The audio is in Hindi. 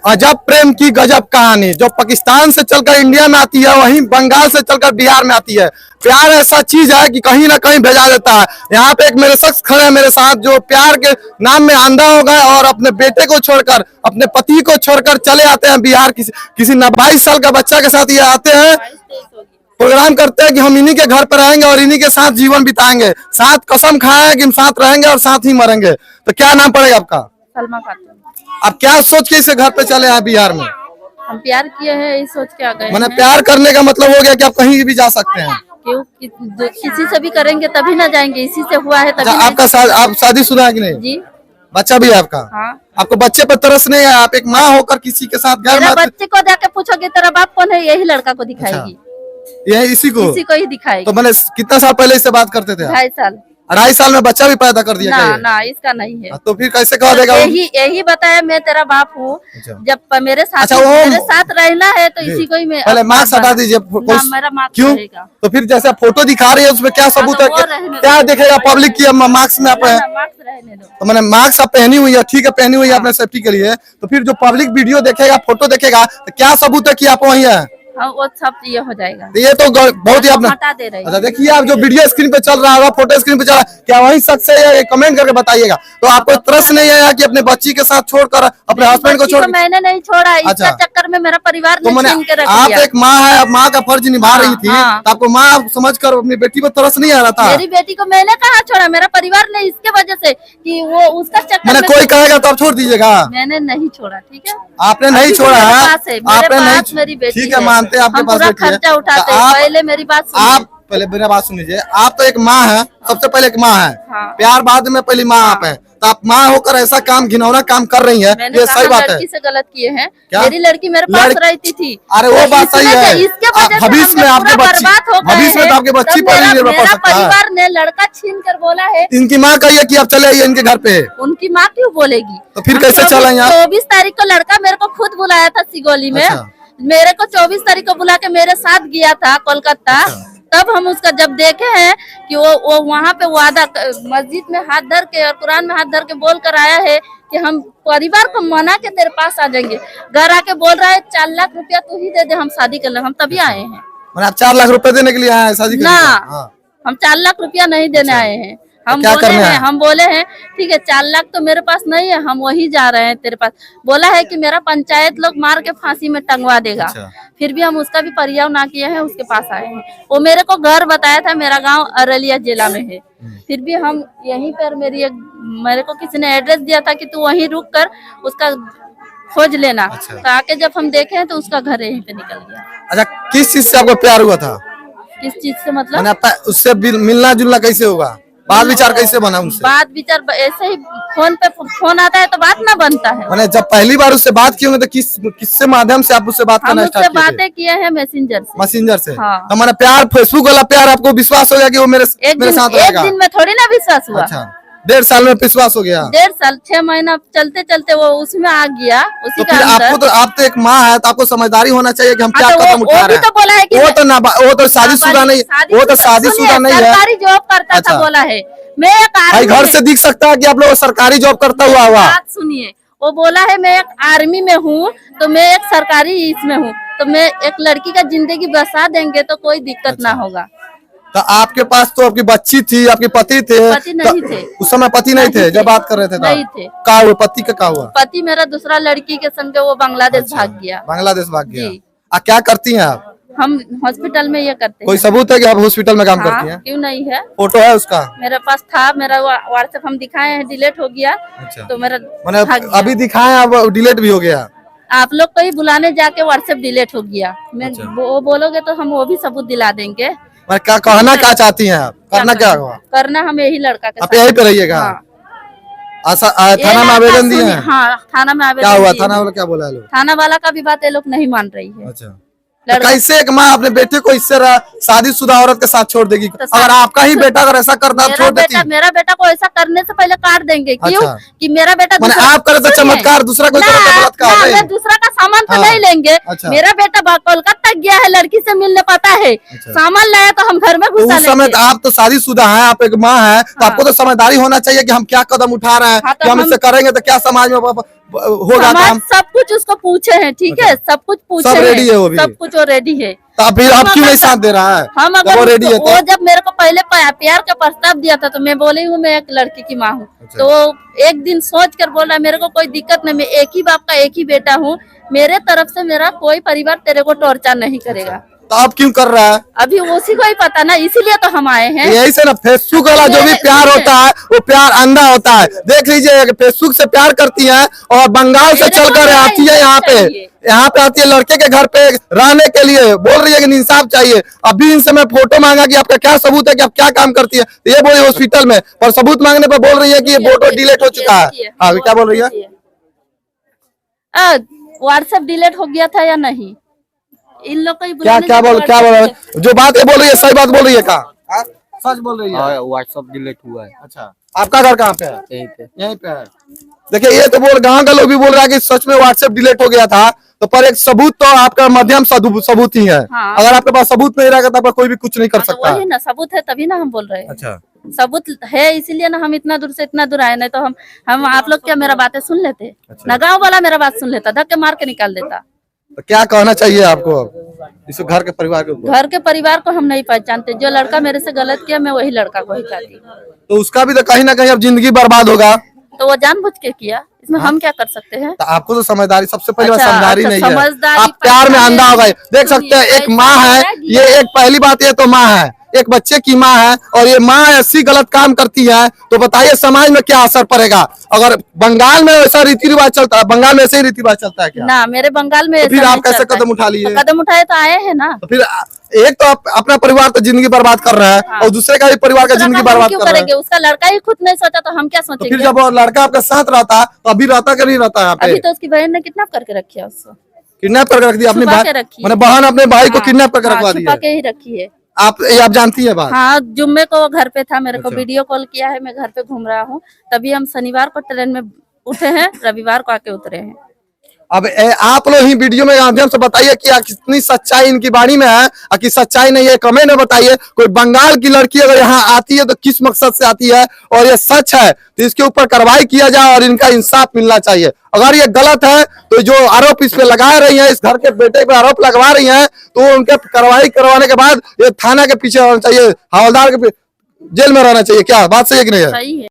अजब प्रेम की गजब कहानी, जो पाकिस्तान से चलकर इंडिया में आती है वहीं बंगाल से चलकर बिहार में आती है। प्यार ऐसा चीज है कि कहीं ना कहीं भेजा देता है। यहाँ पे एक मेरे शख्स खड़े हैं मेरे साथ, जो प्यार के नाम में अंधा हो गए और अपने बेटे को छोड़कर, अपने पति को छोड़कर चले आते हैं बिहार। किसी 22 साल का बच्चा के साथ ये आते हैं, प्रोग्राम करते हैं कि हम इन्हीं के घर पर रहेंगे और इन्हीं के साथ जीवन बिताएंगे। साथ कसम खाए हैं कि हम साथ रहेंगे और साथ ही मरेंगे। तो क्या नाम पड़ेगा आपका? सलमा खातून। आप क्या सोच के इसे घर पे चले आए बिहार में? हम प्यार किए हैं, यही सोच के आ गए। मैंने प्यार करने का मतलब हो गया कि आप कहीं भी जा सकते हैं। क्यों? किसी से भी करेंगे तभी ना जाएंगे, इसी से हुआ है तभी। आपका आप शादीशुदा है कि नहीं? जी। बच्चा भी है आपका? हाँ। आपको बच्चे पर तरस नहीं है? आप एक माँ होकर किसी के साथ मेरा बच्चे को जाके पूछोगे तेरा बाप कौन है, यही लड़का को दिखाएगी। यही इसी को ही दिखाएगी। तो मैंने कितना साल पहले इससे बात करते थे? 2.5 साल। 2.5 साल में बच्चा भी पैदा कर दिया? ना इसका नहीं है। तो फिर कैसे कह देगा? यही बताया मैं तेरा बाप हूँ। जब मेरे साथ रहना है तो इसी को ही मैं। पहले मार्क्स हटा दीजिए। क्यों? तो फिर जैसे फोटो दिखा रही है उसमें क्या सबूत है? क्या देखेगा पब्लिक की मार्क्स में आप है? तो मैंने मार्क्स आप पहनी हुई है, ठीक है, पहनी हुई है अपने सेफ्टी के लिए। तो फिर जो पब्लिक वीडियो देखेगा, फोटो देखेगा, तो क्या सबूत है कि आप वही है? हाँ, वो सब ये हो जाएगा। ये तो बहुत ही आपने हटा दे रही है। अच्छा देखिए, आप जो वीडियो स्क्रीन पे चल रहा होगा, फोटो स्क्रीन पे चल रहा है, क्या वही सच से है? कमेंट करके बताइएगा। तो आपको तरस नहीं आया कि अपने बच्ची के साथ छोड़कर अपने हस्बैंड को छोड़? मैंने नहीं छोड़ा। इसका चक्कर में मेरा परिवार तो मैंने आप एक माँ है, आप माँ का फर्ज निभा रही थी, तो आपको माँ समझकर अपनी बेटी पर तरस नहीं आ रहा था? मेरी बेटी को मैंने कहा छोड़ा, मेरा परिवार ने इसके वजह से कि वो उसका चक्कर। मैंने कोई कहेगा तो आप छोड़ दीजिएगा? मैंने नहीं छोड़ा। ठीक है, आपने नहीं छोड़ा है? आपने नहीं? मेरी बेटी ठीक है, मानते हैं आपके पास खर्चा उठाते हैं। पहले मेरी बात सुनिए। आप पहले मेरा बात सुन लीजिए। आप तो एक माँ है, सबसे पहले एक माँ है। हाँ। प्यार बाद में, पहली माँ आप है। तो आप माँ होकर ऐसा काम, घिनौना काम कर रही है, ये सही बात है? लड़की से गलत किए हैं। मेरी लड़की मेरे पास रहती थी। अरे वो बात सही है। भविष्य में आपके बच्ची, भविष्य में तो आपके बच्ची पर निर्भर पड़ सकता है। परिवार ने लड़का छीन कर बोला है। इनकी माँ कहिए कि आप चले आइए इनके घर पे। उनकी माँ क्यों बोलेगी? तो फिर कैसे चला? 24 तारीख को लड़का मेरे को खुद बुलाया था सिगोली में। मेरे को 24 तारीख को बुला के मेरे साथ गया था कोलकाता। तब हम उसका जब देखे हैं कि वो वहाँ पे वादा मस्जिद में हाथ धर के और कुरान में हाथ धर के बोल कर आया है कि हम परिवार को मना के तेरे पास आ जाएंगे। घर आके बोल रहा है 4 लाख रुपया तू ही दे दे, हम शादी कर ले। हम तभी आए हैं। आप 4 लाख रुपए देने के लिए आए हैं शादी करने? ना, हम 4 लाख रुपया नहीं देने आए हैं। हम बोले हैं ठीक है 4 लाख तो मेरे पास नहीं है, हम वही जा रहे हैं तेरे पास। बोला है कि मेरा पंचायत लोग मार के फांसी में टंगवा देगा। फिर भी हम उसका भी परियाव ना किए हैं, उसके पास आए हैं। वो मेरे को घर बताया था, मेरा गांव अररिया जिला में है। फिर भी हम यहीं पर मेरे को किसी ने एड्रेस दिया था कि तू वहीं रुक कर उसका खोज लेना। तो आके जब हम देखे हैं तो उसका घर यहीं पे निकल गया। अच्छा, किस चीज से आपको प्यार हुआ था? किस चीज से मतलब? उससे मिलना जुलना कैसे होगा? बात विचार कैसे बना उनसे? बात विचार ऐसे ही फोन आता है तो बात ना बनता है। मैंने जब पहली बार उससे बात की होंगे तो किससे माध्यम से आप उससे बात करना स्टार्ट किए? बातें किए हैं मैसेंजर से। हाँ। तो मैंने प्यार, फेसबुक वाला प्यार, आपको विश्वास हो गया कि वो मेरे साथ रहेगा? एक दिन में थोड़ी ना विश्वास हुआ। अच्छा, 1.5 साल में विश्वास हो गया? 1.5 साल 6 महीना चलते चलते वो उसमें आ गया। उसी तो फिर आप तो एक माँ है, तो आपको समझदारी होना चाहिए कि हम क्या कदम उठा रहे हैं। तो बोला है कि वो तो शादीशुदा नहीं, वो तो शादीशुदा नहीं है। सरकारी जॉब करता था बोला है। मैं भाई घर से दिख सकता है कि आप लोग सरकारी जॉब करता हुआ। बात सुनिए, वो बोला है मैं एक आर्मी में हूँ, तो मैं एक सरकारी इसमें हूँ, तो मैं एक लड़की का जिंदगी बसा देंगे तो कोई दिक्कत ना होगा। तो आपके पास तो आपकी बच्ची थी, आपके पति थे? पति नहीं थे उस समय, पति नहीं थे जब बात कर रहे थे? नहीं थे। क्या हुआ पति का? क्या हुआ? पति मेरा दूसरा लड़की के संग वो बांग्लादेश भाग गया। बांग्लादेश भाग गया। क्या करती हैं आप? हम हॉस्पिटल में ये करते हैं। कोई सबूत है कि आप हॉस्पिटल में काम करती हैं? क्यों नहीं है, फोटो है उसका मेरे पास था। मेरा व्हाट्सएप हम दिखाए हैं, डिलीट हो गया। अच्छा। तो मेरा अभी दिखाए, अब डिलीट भी हो गया। आप लोग को ही बुलाने जाके व्हाट्सएप डिलीट हो गया। मैं वो बोलोगे तो हम वो भी सबूत दिला देंगे। क्या कहना क्या चाहती हैं आप? करना क्या होगा? करना हम यही लड़का के आप यहीं पे रहिएगा? थाना में आवेदन दिए हैं? हाँ, थाना में आवेदन। क्या हुआ? थाना वाला क्या बोला? थाना वाला का भी बात ये लोग नहीं मान रही है। अच्छा, कैसे एक माँ अपने बेटे को इससे शादीशुदा औरत के साथ छोड़ देगी? तो अगर आपका ही बेटा अगर ऐसा करता आप छोड़ देती? मेरा बेटा को ऐसा करने से पहले काट देंगे। क्यों? कि मेरा बेटा आप करे तो चमत्कार, दूसरा कोई करे तो बलात्कार। दूसरा का सामान तो नहीं लेंगे। मेरा बेटा कोलकाता गया है, लड़की से मिलने पता है, सामान लाया तो हम घर में घुसा लेंगे। उस समय आप तो शादीशुदा हैं, आप एक माँ है, तो आपको तो समझदारी होना चाहिए कि हम क्या कदम उठा रहे हैं। हम इससे करेंगे तो क्या समाज में होगा काम? सब कुछ उसको पूछे हैं, ठीक है, सब कुछ पूछे सब रेडी है वो भी? सब कुछ वो रेडी है। तो फिर आप क्यों नहीं साथ दे रहा है? हम जब अगर वो रेडी है वो जब मेरे को पहले प्यार का प्रस्ताव दिया था तो मैं बोली हूँ मैं एक लड़की की माँ हूँ, तो वो एक दिन सोच कर बोल रहा मेरे को कोई दिक्कत नहीं, मैं एक ही बाप का एक ही बेटा हूँ, मेरे तरफ से मेरा कोई परिवार तेरे को टॉर्चर नहीं करेगा। तो आप क्यों कर रहा है? अभी उसी को ही पता ना, इसीलिए तो हम आए हैं। यही से ना, फेसबुक वाला जो भी प्यार होता है वो प्यार अंधा होता है। देख लीजिए, फेसबुक से प्यार करती है और बंगाल से चलकर आती है यहाँ पे आती है लड़के के घर पे रहने के लिए, बोल रही है कि इंसाफ चाहिए। अभी इनसे मैं फोटो मांगा कि आपका क्या सबूत है कि आप क्या काम करती है, तो ये बोली हॉस्पिटल में, पर सबूत मांगने पर बोल रही है कि ये फोटो डिलीट हो चुका है। हाँ, क्या बोल रही है? व्हाट्सएप डिलीट हो गया था या नहीं? इन लोग को क्या बोल रहे हैं? जो बात ये बोल रही है सही बात बोल रही है का? सच बोल रही है? व्हाट्सएप डिलीट हुआ है। अच्छा, आपका घर कहाँ पे है? यहीं पे है। देखिए, ये तो गांव का लोग भी बोल रहा है कि सच में व्हाट्सएप डिलीट हो गया था, तो पर एक सबूत तो आपका मध्यम सबूत ही है। हाँ। अगर आपके पास सबूत नहीं रहेगा तो कोई भी कुछ नहीं कर सकता। वही ना, सबूत है तभी ना हम बोल रहे हैं। अच्छा, सबूत है इसीलिए ना हम इतना दूर से इतना दूर आए, नहीं तो हम आप लोग क्या मेरा बातें सुन लेते? अच्छा। ना गाँव वाला मेरा बात सुन लेता, धक्के मार के निकाल देता। तो क्या कहना चाहिए आपको इस घर के परिवार के ऊपर? घर के परिवार को हम नहीं पहचानते, जो लड़का मेरे से गलत किया मैं वही लड़का को ही चाहती। तो उसका भी तो कहीं ना कहीं अब जिंदगी बर्बाद होगा। तो वो जानबूझ के किया, इसमें हम क्या कर सकते हैं? तो आपको तो समझदारी, सबसे पहले अच्छा, समझदारी अच्छा, नहीं है, समझदारी आप प्यार में अंधा हो गए। देख सकते हैं, एक माँ है, ये एक पहली बात, ये तो माँ है, एक बच्चे की माँ है, और ये माँ ऐसी गलत काम करती है तो बताइए समाज में क्या असर पड़ेगा? अगर बंगाल में ऐसा रीति रिवाज चलता है, बंगाल में ऐसे ही रीति रिवाज चलता है क्या? ना, मेरे बंगाल में तो फिर आप कैसे कदम उठा लिए? कदम उठाए तो आए हैं ना। तो फिर एक तो आप अपना परिवार तो जिंदगी बर्बाद कर रहा है, हाँ। और दूसरे का भी परिवार का जिंदगी बर्बाद क्यों कर रहा है। करेंगे? उसका लड़का ही खुद नहीं सोचा तो हम क्या तो सोचेंगे? फिर जब वो लड़का आपके साथ रहता तो अभी रहता कि नहीं रहता? यहाँ पे अभी तो उसकी बहन ने किडनैप करके रखी है, उसको किडनैप करके रख दिया अपनी छुपा बहन, के रखी है। मैंने बहन अपने भाई को हाँ, किडनैप करके रखवा छुपा दिया। के ही रखी है। आप जानती है बात? हाँ, जुम्मे को वो घर पे था, मेरे को अच्छा। वीडियो कॉल किया है, मैं घर पे घूम रहा हूँ, तभी हम शनिवार को ट्रेन में उठे हैं, रविवार को आके उतरे हैं। अब आप लोग ही वीडियो में माध्यम से बताइए कि कितनी सच्चाई इनकी बाणी में है और कि सच्चाई नहीं है। कमेंट में बताइए, कोई बंगाल की लड़की अगर यहाँ आती है तो किस मकसद से आती है, और ये सच है तो इसके ऊपर कार्रवाई किया जाए और इनका इंसाफ मिलना चाहिए। अगर ये गलत है तो जो आरोप इस पे लगा रही है, इस घर के बेटे पे आरोप लगवा रही है, तो उनके कार्रवाई करवाने के बाद ये थाना के पीछे रहना चाहिए, हवलदार के जेल में रहना चाहिए। क्या बात सही है कि नहीं है? सही है।